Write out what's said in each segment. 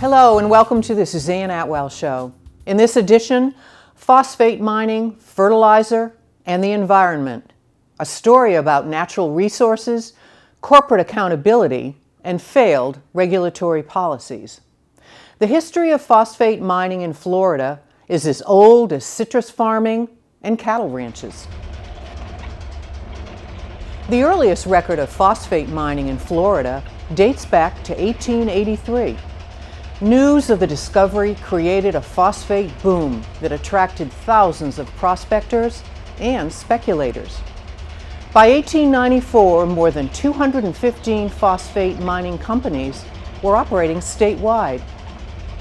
Hello and welcome to the Suzanne Atwell Show. In this edition, phosphate mining, fertilizer, and the environment. A story about natural resources, corporate accountability, and failed regulatory policies. The history of phosphate mining in Florida is as old as citrus farming and cattle ranches. The earliest record of phosphate mining in Florida dates back to 1883. News of the discovery created a phosphate boom that attracted thousands of prospectors and speculators. By 1894, more than 215 phosphate mining companies were operating statewide.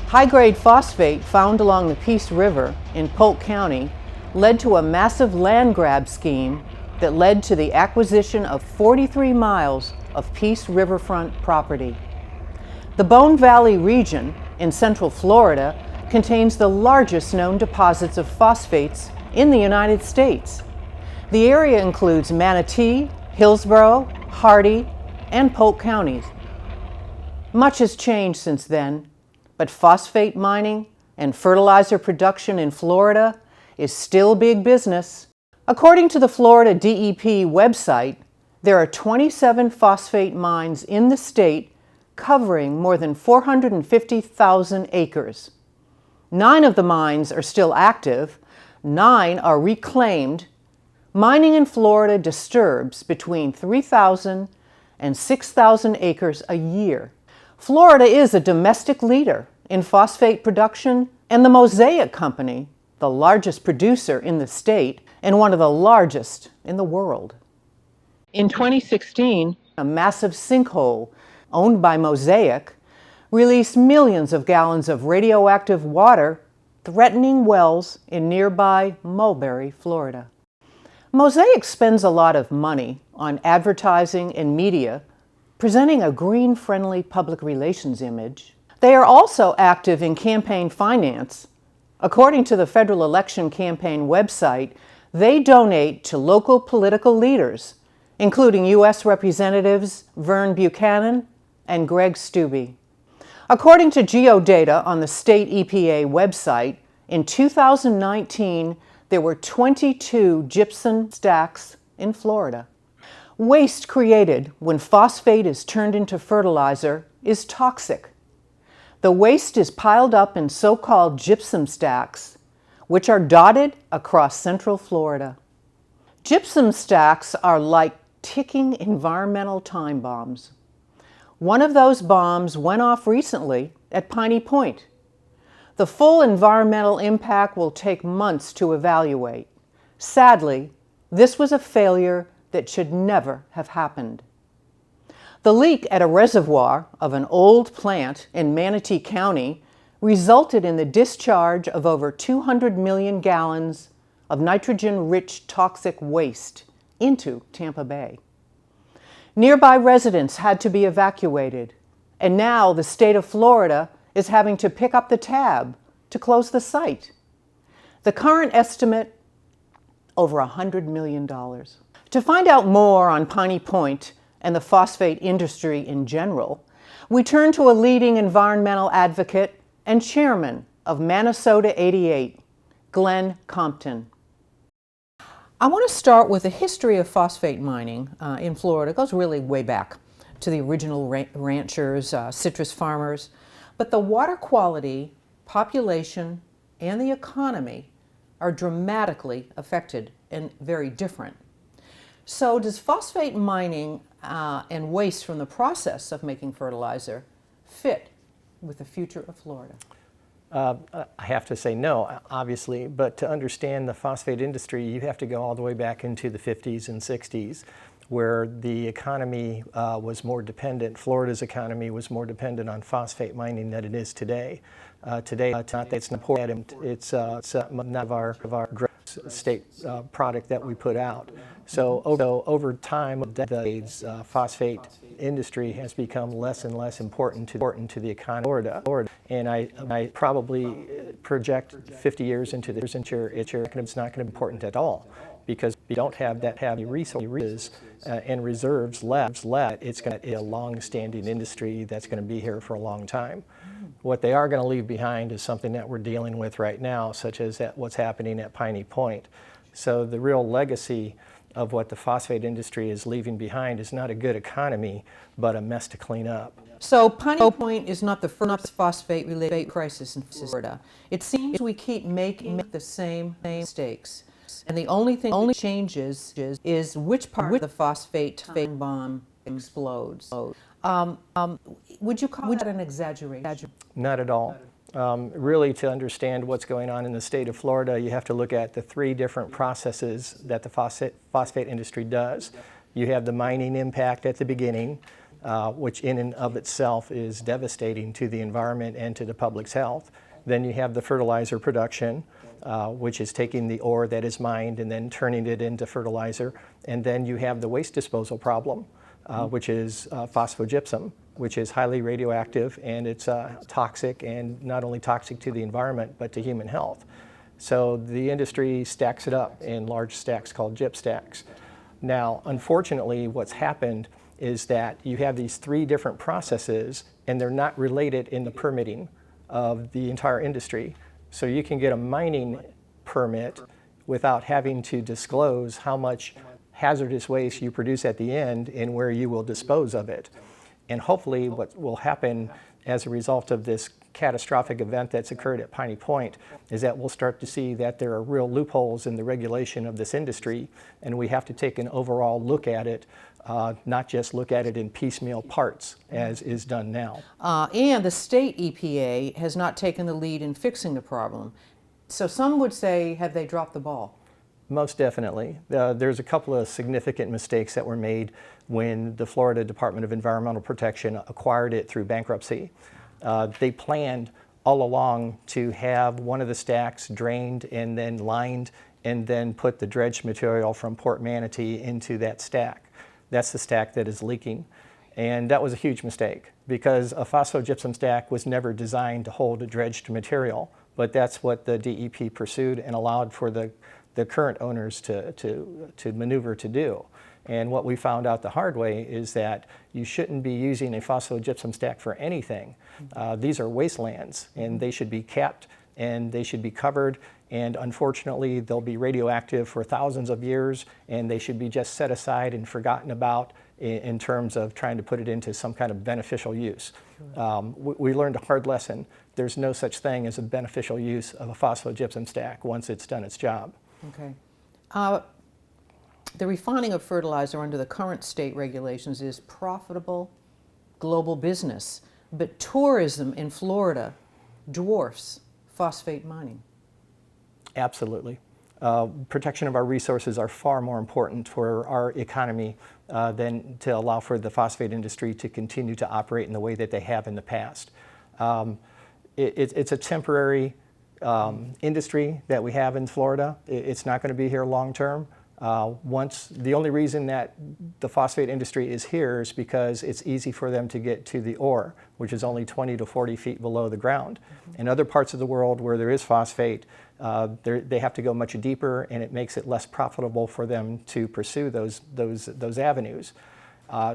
High-grade phosphate found along the Peace River in Polk County led to a massive land grab scheme that led to the acquisition of 43 miles of Peace Riverfront property. The Bone Valley region in central Florida contains the largest known deposits of phosphates in the United States. The area includes Manatee, Hillsborough, Hardy, and Polk counties. Much has changed since then, but phosphate mining and fertilizer production in Florida is still big business. According to the Florida DEP website, there are 27 phosphate mines in the state covering more than 450,000 acres. 9 of the mines are still active, 9 are reclaimed. Mining in Florida disturbs between 3,000 and 6,000 acres a year. Florida is a domestic leader in phosphate production, and the Mosaic Company, the largest producer in the state and one of the largest in the world. In 2016, a massive sinkhole owned by Mosaic released millions of gallons of radioactive water, threatening wells in nearby Mulberry, Florida. Mosaic spends a lot of money on advertising and media, presenting a green-friendly public relations image. They are also active in campaign finance. According to the Federal Election Campaign website, they donate to local political leaders, including U.S. Representatives Vern Buchanan and Greg Steube. According to geodata on the state EPA website, in 2019, there were 22 gypsum stacks in Florida. Waste created when phosphate is turned into fertilizer is toxic. The waste is piled up in so-called gypsum stacks, which are dotted across central Florida. Gypsum stacks are like ticking environmental time bombs. One of those bombs went off recently at Piney Point. The full environmental impact will take months to evaluate. Sadly, this was a failure that should never have happened. The leak at a reservoir of an old plant in Manatee County resulted in the discharge of over 200 million gallons of nitrogen-rich toxic waste into Tampa Bay. Nearby residents had to be evacuated, and now the state of Florida is having to pick up the tab to close the site. The current estimate, over $100 million. To find out more on Piney Point and the phosphate industry in general, we turn to a leading environmental advocate and chairman of Minnesota 88, Glenn Compton. I want to start with the history of phosphate mining in Florida. It goes really way back to the original ranchers, citrus farmers. But the water quality, population, and the economy are dramatically affected and very different. So does phosphate mining and waste from the process of making fertilizer fit with the future of Florida? I have to say no, obviously, but to understand the phosphate industry, you have to go all the way back into the 50s and 60s, where the economy was more dependent, Florida's economy was more dependent on phosphate mining than it is today. Today, it's not important, it's none of our state product that we put out. So over time, decades, phosphate industry has become less and less important to the economy of Florida. And I probably project 50 years into this, it's not going to be important at all, because we don't have that heavy resources and reserves left. It's going to be a long-standing industry that's going to be here for a long time. What they are going to leave behind is something that we're dealing with right now, such as what's happening at Piney Point. So the real legacy of what the phosphate industry is leaving behind is not a good economy, but a mess to clean up. So Piney Point is not the first phosphate-related crisis in Florida. It seems we keep making the same mistakes. And the only thing that changes is which part of the phosphate bomb explodes. Would you call that an exaggeration? Not at all. Really, to understand what's going on in the state of Florida, you have to look at the three different processes that the phosphate industry does. You have the mining impact at the beginning, which in and of itself is devastating to the environment and to the public's health. Then you have the fertilizer production, which is taking the ore that is mined and then turning it into fertilizer. And then you have the waste disposal problem, which is phosphogypsum, which is highly radioactive, and it's toxic, and not only toxic to the environment, but to human health. So the industry stacks it up in large stacks called gyp stacks. Now, unfortunately, what's happened is that you have these three different processes, and they're not related in the permitting of the entire industry. So you can get a mining permit without having to disclose how much hazardous waste you produce at the end and where you will dispose of it. And hopefully what will happen as a result of this catastrophic event that's occurred at Piney Point is that we'll start to see that there are real loopholes in the regulation of this industry, and we have to take an overall look at it, not just look at it in piecemeal parts as is done now. And the state EPA has not taken the lead in fixing the problem. So some would say, have they dropped the ball? Most definitely. There's a couple of significant mistakes that were made when the Florida Department of Environmental Protection acquired it through bankruptcy. They planned all along to have one of the stacks drained and then lined and then put the dredged material from Port Manatee into that stack. That's the stack that is leaking. And that was a huge mistake because a phosphogypsum stack was never designed to hold a dredged material, but that's what the DEP pursued and allowed for the current owners to maneuver to do. And what we found out the hard way is that you shouldn't be using a phosphogypsum stack for anything. These are wastelands, and they should be capped and they should be covered, and unfortunately they'll be radioactive for thousands of years, and they should be just set aside and forgotten about in terms of trying to put it into some kind of beneficial use. We learned a hard lesson. There's no such thing as a beneficial use of a phosphogypsum stack once it's done its job. Okay. The refining of fertilizer under the current state regulations is profitable global business, but tourism in Florida dwarfs phosphate mining. Absolutely. Protection of our resources are far more important for our economy than to allow for the phosphate industry to continue to operate in the way that they have in the past. It's a temporary industry that we have in Florida. It's not going to be here long term. The only reason that the phosphate industry is here is because it's easy for them to get to the ore, which is only 20 to 40 feet below the ground. In other parts of the world where there is phosphate, they have to go much deeper, and it makes it less profitable for them to pursue those avenues.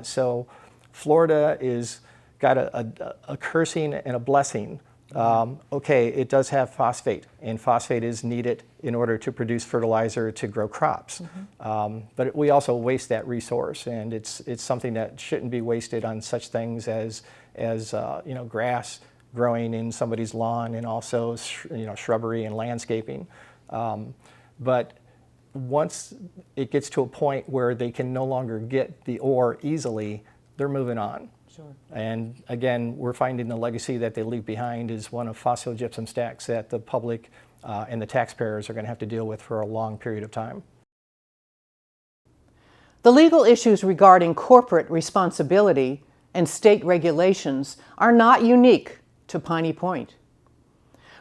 So Florida is got a cursing and a blessing. Okay, it does have phosphate, and phosphate is needed in order to produce fertilizer to grow crops. But we also waste that resource, and it's something that shouldn't be wasted on such things as grass growing in somebody's lawn, and also shrubbery and landscaping. But once it gets to a point where they can no longer get the ore easily, they're moving on. Sure. And again, we're finding the legacy that they leave behind is one of phosphogypsum stacks that the public and the taxpayers are going to have to deal with for a long period of time. The legal issues regarding corporate responsibility and state regulations are not unique to Piney Point.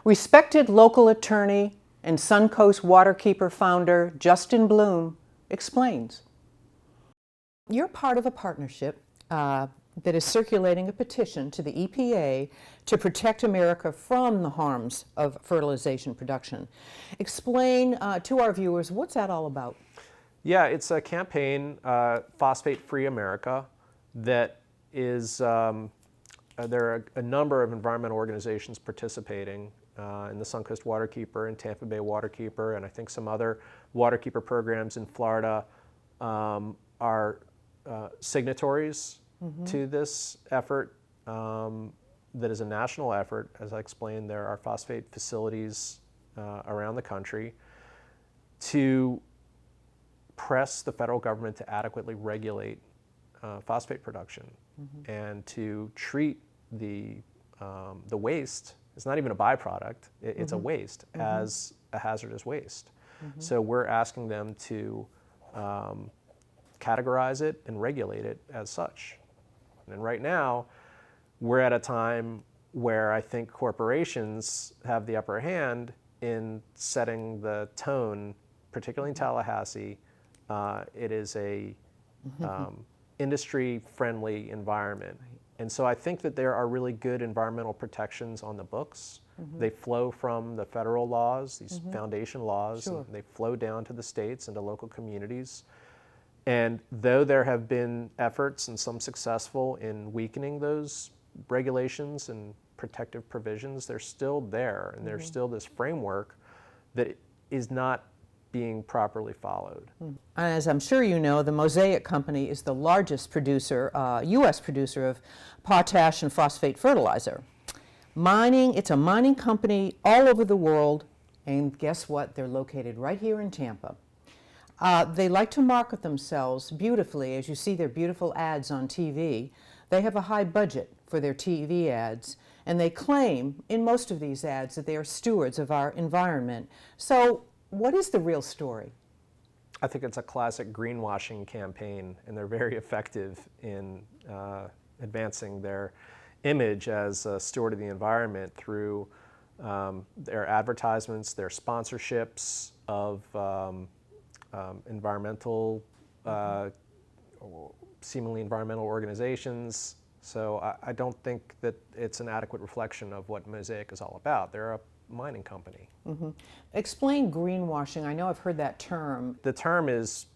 Respected local attorney and Suncoast Waterkeeper founder Justin Bloom explains. You're part of a partnership that is circulating a petition to the EPA to protect America from the harms of fertilization production. Explain to our viewers, what's that all about? Yeah, it's a campaign, Phosphate Free America, that is there are a number of environmental organizations participating in the Suncoast Waterkeeper and Tampa Bay Waterkeeper, and I think some other waterkeeper programs in Florida are signatories to this effort that is a national effort. As I explained, there are phosphate facilities around the country to press the federal government to adequately regulate phosphate production and to treat the waste. It's not even a byproduct, it's a waste, as a hazardous waste. So we're asking them to categorize it and regulate it as such. And right now, we're at a time where I think corporations have the upper hand in setting the tone, particularly in Tallahassee. It is a industry-friendly environment. And so I think that there are really good environmental protections on the books. They flow from the federal laws, these foundation laws, Sure. and they flow down to the states and to local communities. And though there have been efforts, and some successful, in weakening those regulations and protective provisions, they're still there, and there's still this framework that is not being properly followed. As I'm sure you know, the Mosaic Company is the largest producer, U.S. producer of potash and phosphate fertilizer. It's a mining company all over the world, and guess what? They're located right here in Tampa. They like to market themselves beautifully, as you see their beautiful ads on TV. They have a high budget for their TV ads, and they claim in most of these ads that they are stewards of our environment. So what is the real story? I think it's a classic greenwashing campaign, and they're very effective in advancing their image as a steward of the environment through their advertisements, their sponsorships of environmental, seemingly environmental organizations. So I don't think that it's an adequate reflection of what Mosaic is all about. They're a mining company. Explain greenwashing. I know I've heard that term. The term is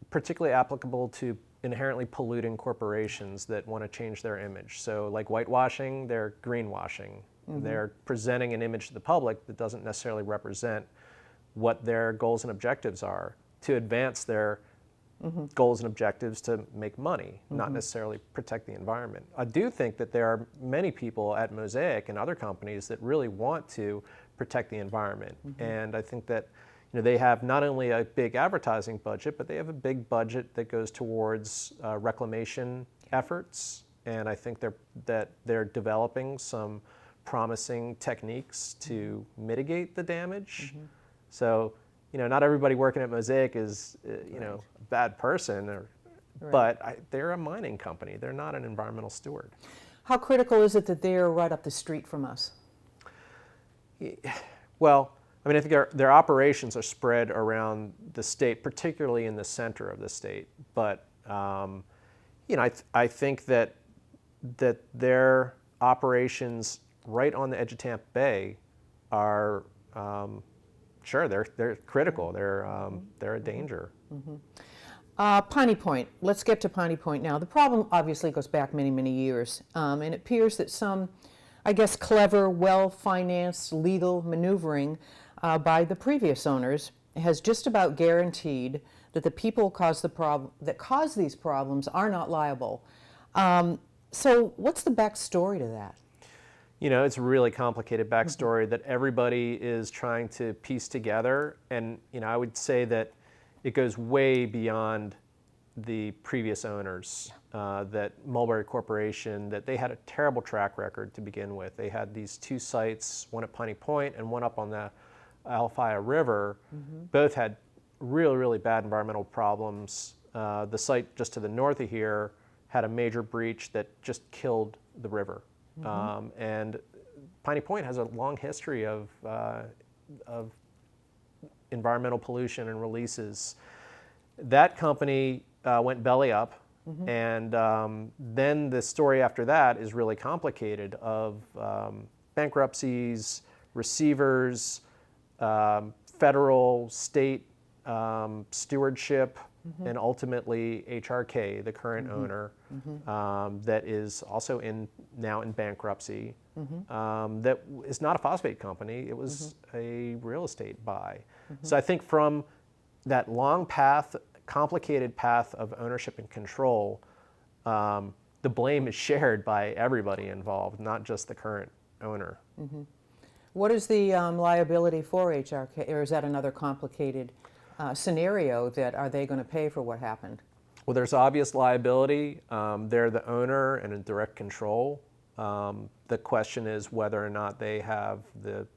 particularly applicable to inherently polluting corporations that want to change their image. So like whitewashing, they're greenwashing. They're presenting an image to the public that doesn't necessarily represent what their goals and objectives are to advance their goals and objectives to make money, not necessarily protect the environment. I do think that there are many people at Mosaic and other companies that really want to protect the environment. And I think that they have not only a big advertising budget, but they have a big budget that goes towards reclamation efforts. And I think they're developing some promising techniques to mitigate the damage. So, not everybody working at Mosaic is, a bad person, but they're a mining company. They're not an environmental steward. How critical is it that they're right up the street from us? Well, I think their operations are spread around the state, particularly in the center of the state. But, I think that their operations right on the edge of Tampa Bay are, sure, they're critical. They're a danger. Piney Point. Let's get to Piney Point now. The problem obviously goes back many, many years, and it appears that some, clever, well-financed legal maneuvering by the previous owners has just about guaranteed that the people that cause these problems are not liable. So what's the backstory to that? It's a really complicated backstory that everybody is trying to piece together. And, I would say that it goes way beyond the previous owners, that Mulberry Corporation, that they had a terrible track record to begin with. They had these two sites, one at Piney Point and one up on the Alafia River. Both had really, really bad environmental problems. The site just to the north of here had a major breach that just killed the river. And Piney Point has a long history of environmental pollution and releases. That company went belly up, and then the story after that is really complicated of bankruptcies, receivers, federal, state stewardship, and ultimately HRK, the current owner, that is also now in bankruptcy, that is not a phosphate company, it was a real estate buy. So I think from that long path, complicated path of ownership and control, the blame is shared by everybody involved, not just the current owner. What is the liability for HRK, or is that another complicated scenario that are they going to pay for what happened? Well, there's obvious liability. They're the owner and in direct control. The question is whether or not they have the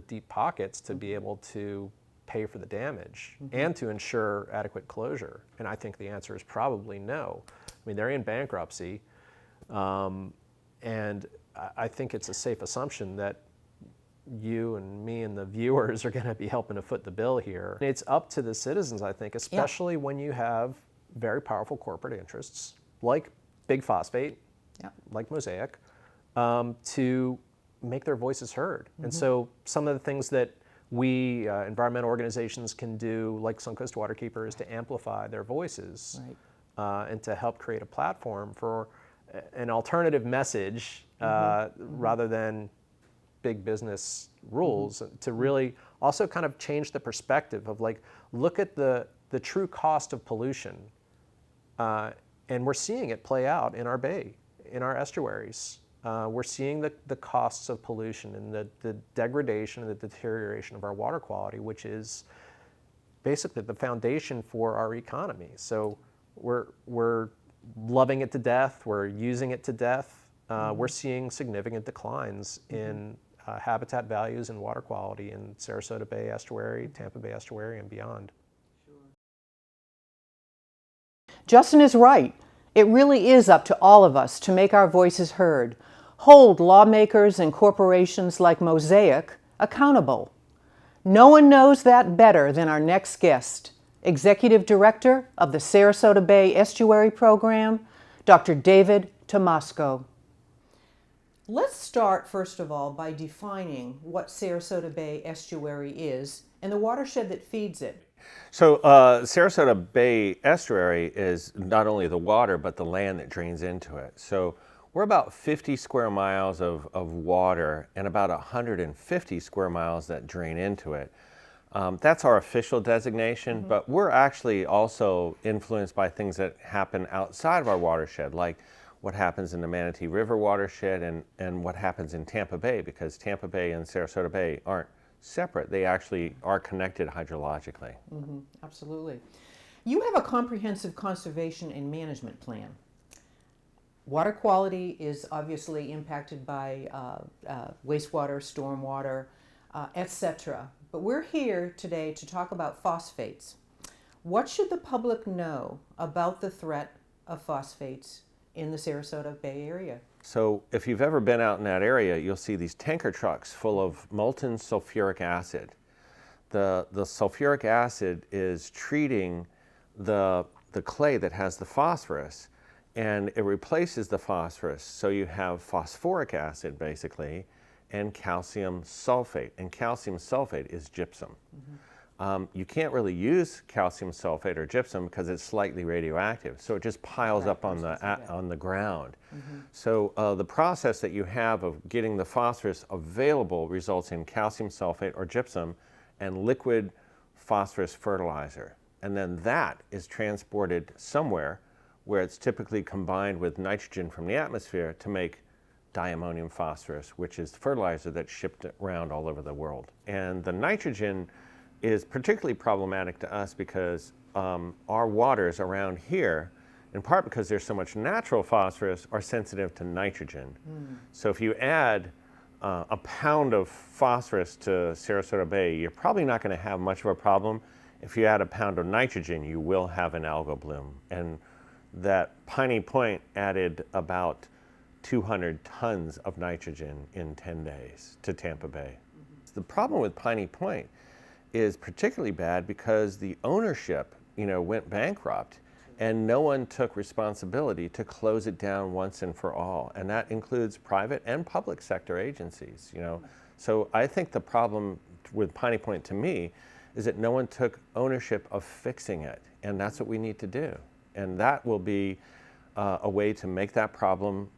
deep pockets to be able to pay for the damage and to ensure adequate closure. And I think the answer is probably no. I mean, they're in bankruptcy, and I think it's a safe assumption that you and me and the viewers are going to be helping to foot the bill here. It's up to the citizens, I think, especially when you have very powerful corporate interests like Big Phosphate, like Mosaic, to make their voices heard. And so some of the things that we, environmental organizations, can do, like Suncoast Waterkeeper, is to amplify their voices and to help create a platform for an alternative message rather than big business rules, to really also kind of change the perspective of, like, look at the true cost of pollution. And we're seeing it play out in our bay, in our estuaries. We're seeing the costs of pollution and the degradation and the deterioration of our water quality, which is basically the foundation for our economy. So we're loving it to death, we're using it to death. We're seeing significant declines in habitat values and water quality in Sarasota Bay Estuary, Tampa Bay Estuary, and beyond. Justin is right. It really is up to all of us to make our voices heard, hold lawmakers and corporations like Mosaic accountable. No one knows that better than our next guest, Executive Director of the Sarasota Bay Estuary Program, Dr. David Tamasco. Let's start, first of all, by defining what Sarasota Bay Estuary is and the watershed that feeds it. So Sarasota Bay Estuary is not only the water, but the land that drains into it. So we're about 50 square miles of water and about 150 square miles that drain into it. That's our official designation, but we're actually also influenced by things that happen outside of our watershed, like what happens in the Manatee River watershed and what happens in Tampa Bay, because Tampa Bay and Sarasota Bay aren't separate. They actually are connected hydrologically. Absolutely. You have a comprehensive conservation and management plan. Water quality is obviously impacted by wastewater, stormwater, etc. But we're here today to talk about phosphates. What should the public know about the threat of phosphates in the Sarasota Bay area? So if you've ever been out in that area, you'll see these tanker trucks full of molten sulfuric acid. The sulfuric acid is treating the clay that has the phosphorus, and it replaces the phosphorus. So you have phosphoric acid, basically, and calcium sulfate. And calcium sulfate is gypsum. You can't really use calcium sulfate or gypsum because it's slightly radioactive, so it just piles up on the ground. So the process that you have of getting the phosphorus available results in calcium sulfate or gypsum and liquid phosphorus fertilizer. And then that is transported somewhere where it's typically combined with nitrogen from the atmosphere to make diammonium phosphorus, which is fertilizer that's shipped around all over the world. And the nitrogen is particularly problematic to us because our waters around here, in part because there's so much natural phosphorus, are sensitive to nitrogen. So if you add a pound of phosphorus to Sarasota Bay, you're probably not going to have much of a problem. If you add a pound of nitrogen, you will have an algal bloom. And that Piney Point added about 200 tons of nitrogen in 10 days to Tampa Bay. The problem with Piney Point is particularly bad because the ownership, went bankrupt and no one took responsibility to close it down once and for all. And that includes private and public sector agencies, So I think the problem with Piney Point, to me, is that no one took ownership of fixing it, and that's what we need to do. And that will be a way to make that problem,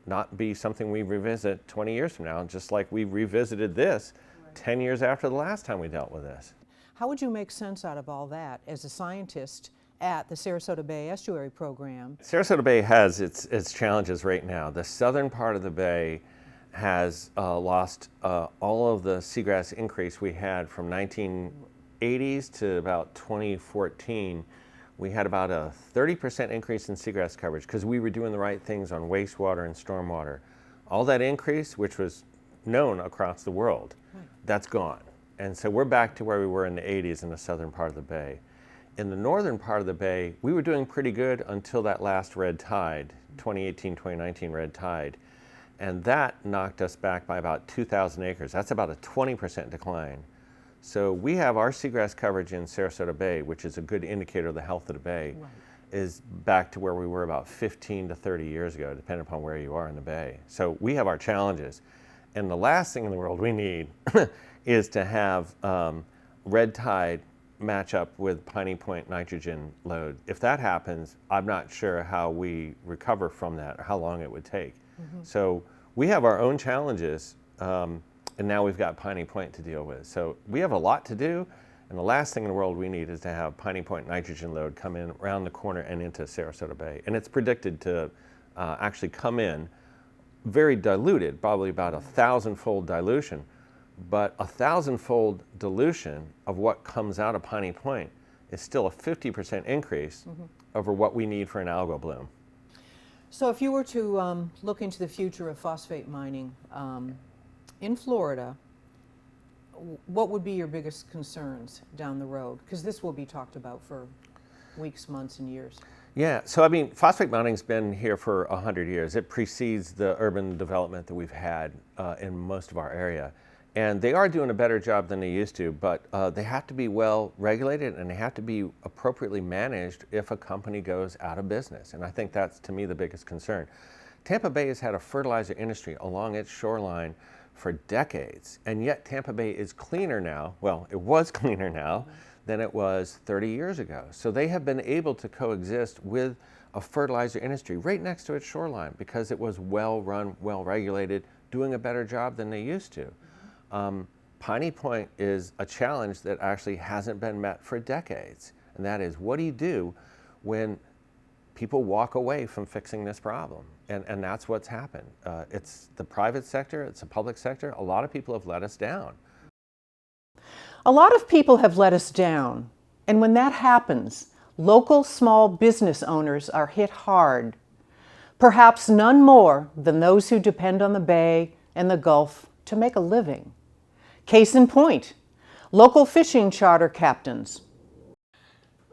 not be something we revisit 20 years from now, just like we revisited this 10 years after the last time we dealt with this. How would you make sense out of all that as a scientist at the Sarasota Bay Estuary Program? Sarasota Bay has its challenges right now. The southern part of the bay has lost all of the seagrass increase we had from 1980s to about 2014. We had about a 30% increase in seagrass coverage because we were doing the right things on wastewater and stormwater. All that increase, which was known across the world, that's gone. And so we're back to where we were in the 80s in the southern part of the bay. In the northern part of the bay, we were doing pretty good until that last red tide, 2018-2019 red tide. And that knocked us back by about 2,000 acres. That's about a 20% decline. So we have our seagrass coverage in Sarasota Bay, which is a good indicator of the health of the bay, is back to where we were about 15 to 30 years ago, depending upon where you are in the bay. So we have our challenges. And the last thing in the world we need is to have red tide match up with Piney Point nitrogen load. If that happens, I'm not sure how we recover from that or how long it would take. So we have our own challenges, and now we've got Piney Point to deal with. So we have a lot to do, and the last thing in the world we need is to have Piney Point nitrogen load come in around the corner and into Sarasota Bay. And it's predicted to actually come in very diluted, probably about 1,000-fold dilution. But 1,000-fold dilution of what comes out of Piney Point is still a 50% increase over what we need for an algal bloom. So if you were to look into the future of phosphate mining in Florida, what would be your biggest concerns down the road? Because this will be talked about for weeks, months, and years. Yeah, so I mean, phosphate mining's been here for 100 years. It precedes the urban development that we've had in most of our area. And they are doing a better job than they used to, but they have to be well regulated and they have to be appropriately managed if a company goes out of business. And I think that's, to me, the biggest concern. Tampa Bay has had a fertilizer industry along its shoreline for decades, and yet Tampa Bay is cleaner now, well, it was cleaner now than it was 30 years ago. So they have been able to coexist with a fertilizer industry right next to its shoreline because it was well run, well regulated, doing a better job than they used to. Piney Point is a challenge that actually hasn't been met for decades, and that is, what do you do when people walk away from fixing this problem? And that's what's happened. It's the private sector, it's the public sector. A lot of people have let us down. A lot of people have let us down, and when that happens, local small business owners are hit hard. Perhaps none more than those who depend on the Bay and the Gulf to make a living. Case in point, local fishing charter captains.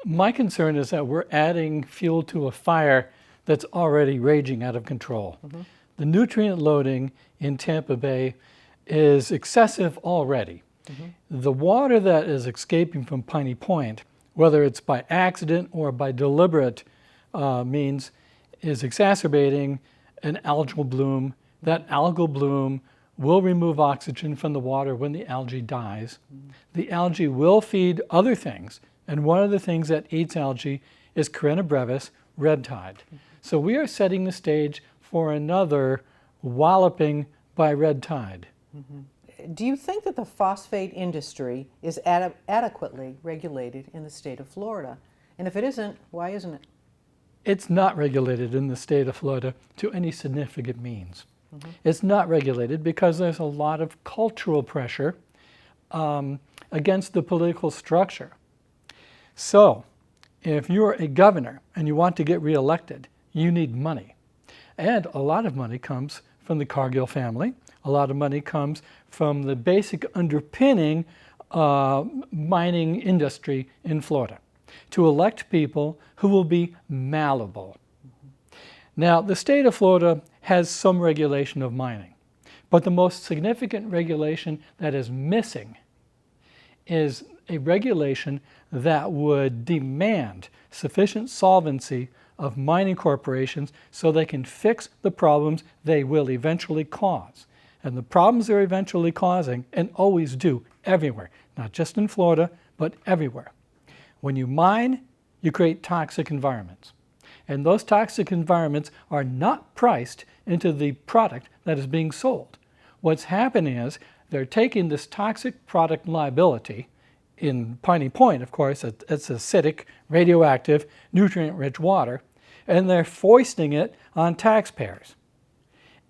My concern is that we're adding fuel to a fire that's already raging out of control. The nutrient loading in Tampa Bay is excessive already. The water that is escaping from Piney Point, whether it's by accident or by deliberate means, is exacerbating an algal bloom. That algal bloom will remove oxygen from the water when the algae dies. The algae will feed other things, and one of the things that eats algae is Carina brevis, red tide. So we are setting the stage for another walloping by red tide. Do you think that the phosphate industry is adequately regulated in the state of Florida? And if it isn't, why isn't it? It's not regulated in the state of Florida to any significant means. It's not regulated because there's a lot of cultural pressure against the political structure. So if you're a governor and you want to get reelected, you need money. And a lot of money comes from the Cargill family. A lot of money comes from the basic underpinning mining industry in Florida to elect people who will be malleable. Now, the state of Florida has some regulation of mining, but the most significant regulation that is missing is a regulation that would demand sufficient solvency of mining corporations so they can fix the problems they will eventually cause. And the problems they're eventually causing, and always do everywhere, not just in Florida, but everywhere. When you mine, you create toxic environments. And those toxic environments are not priced into the product that is being sold. What's happening is they're taking this toxic product liability. In Piney Point, of course, it's acidic, radioactive, nutrient-rich water, and they're foisting it on taxpayers.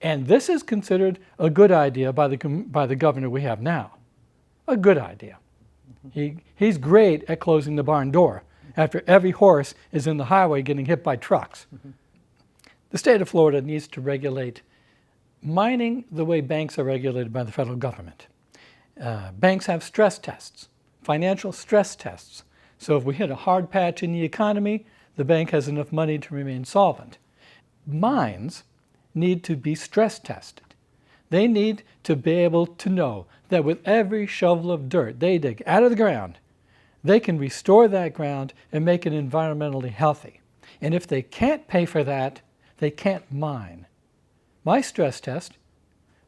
And this is considered a good idea by the governor we have now. A good idea. He's great at closing the barn door after every horse is in the highway getting hit by trucks. The state of Florida needs to regulate mining the way banks are regulated by the federal government. Banks have stress tests, financial stress tests. So if we hit a hard patch in the economy, the bank has enough money to remain solvent. Mines need to be stress tested. They need to be able to know that with every shovel of dirt they dig out of the ground, they can restore that ground and make it environmentally healthy. And if they can't pay for that, they can't mine. My stress test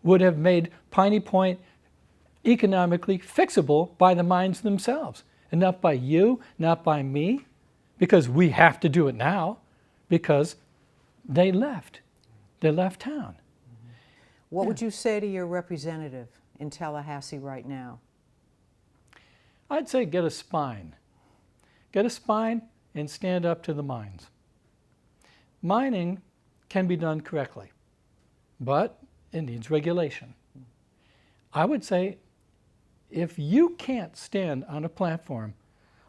would have made Piney Point economically fixable by the mines themselves, and not by you, not by me, because we have to do it now, because they left. They left town. What would you say to your representative in Tallahassee right now? I'd say get a spine. Get a spine and stand up to the mines. Mining can be done correctly, but it needs regulation. I would say if you can't stand on a platform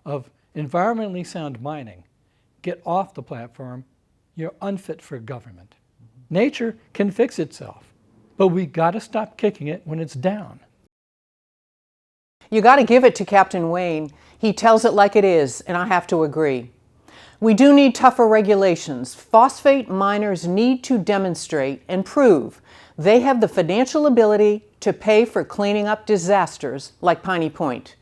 of environmentally sound mining, get off the platform. You're unfit for government. Nature can fix itself, but we got to stop kicking it when it's down. You got to give it to Captain Wayne. He tells it like it is, and I have to agree. We do need tougher regulations. Phosphate miners need to demonstrate and prove they have the financial ability to pay for cleaning up disasters like Piney Point.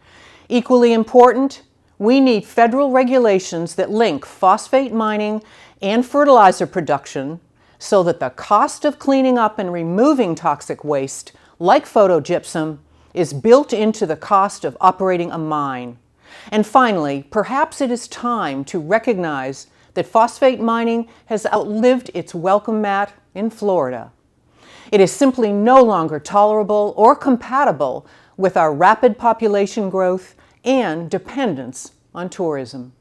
Equally important, we need federal regulations that link phosphate mining and fertilizer production so that the cost of cleaning up and removing toxic waste, like photogypsum, is built into the cost of operating a mine. And finally, perhaps it is time to recognize that phosphate mining has outlived its welcome mat in Florida. It is simply no longer tolerable or compatible with our rapid population growth and dependence on tourism.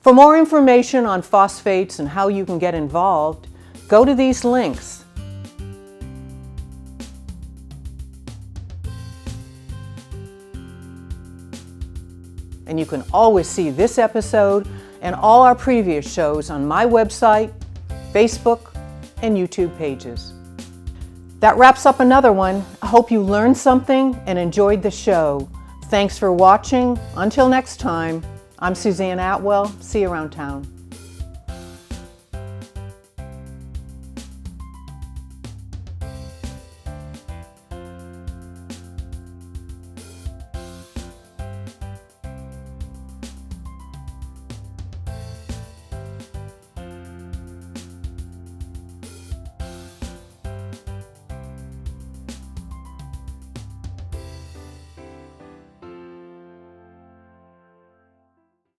For more information on phosphates and how you can get involved, go to these links. And you can always see this episode and all our previous shows on my website, Facebook, and YouTube pages. That wraps up another one. I hope you learned something and enjoyed the show. Thanks for watching. Until next time, I'm Suzanne Atwell. See you around town.